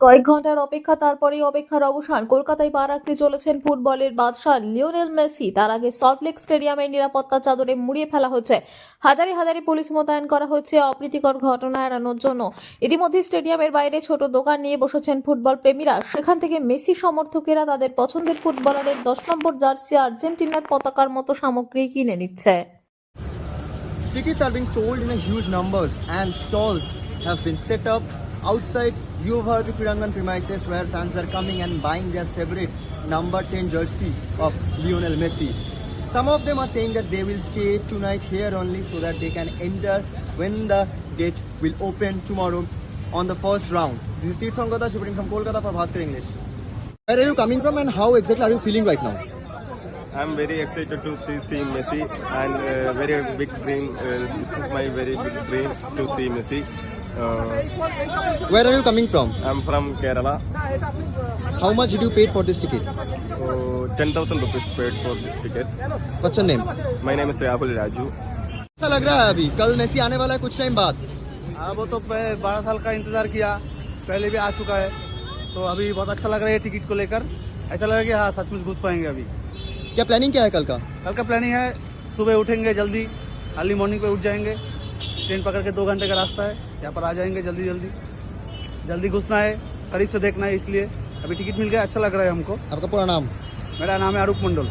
কয়েক ঘন্টার অপেক্ষা, তারপরেই অপেক্ষার অবসান। কলকাতায় পা রাখতে চলেছেন ফুটবলের বাদশা লিওনেল মেসি। তার আগে সল্টলেক স্টেডিয়ামের নিরাপত্তা চাদরে মুড়িয়ে ফেলা হচ্ছে। হাজারে হাজারে পুলিশ মোতায়েন করা হচ্ছে অপ্রীতিকর ঘটনা এড়ানোর জন্য। ইতিমধ্যে স্টেডিয়ামের বাইরে ছোট দোকান নিয়ে বসেছেন ফুটবল প্রেমীরা। সেখান থেকে মেসি সমর্থকেরা তাদের পছন্দের ফুটবলারের 10 নম্বর জার্সি, আর্জেন্টিনার পতাকার মতো সামগ্রী কিনে নিচ্ছে। Tickets are being sold in a huge numbers and stalls have been set up outside Yuva Bharati Kridangan premises where fans are coming and buying their favorite number 10 jersey of Lionel Messi. Some of them are saying that they will stay tonight here only so that they can enter when the gate will open tomorrow on the first round. This is Sid Sangata reporting from Kolkata for Bhaskar English. Where are you coming from and how exactly are you feeling right now? I'm very excited to see Messi and very big dream. This is my very big dream to see Messi. Where are you coming from? I'm from Kerala. How much did you pay for this ticket? 10,000 rupees paid for this ticket. What's your name? My name is Rahul Raju. कैसा लग रहा है अभी? कल Messi आने वाला है कुछ टाइम बाद। वो तो 12 साल का इंतजार किया, पहले भी आ चुका है, तो अभी बहुत अच्छा लग रहा है टिकट को लेकर। ऐसा लग रहा है कि हाँ सचमुच घुस पाएंगे अभी। क्या प्लानिंग क्या है कल का? कल का प्लानिंग है सुबह उठेंगे जल्दी, अर्ली मॉर्निंग पे उठ जाएंगे, ट्रेन पकड़ के 2 घंटे का रास्ता है, यहाँ पर आ जाएंगे जल्दी घुसना है, करीब से देखना है, इसलिए अभी टिकट मिल गया, अच्छा लग रहा है हमको। आपका पूरा नाम? मेरा नाम है अरूप मंडल।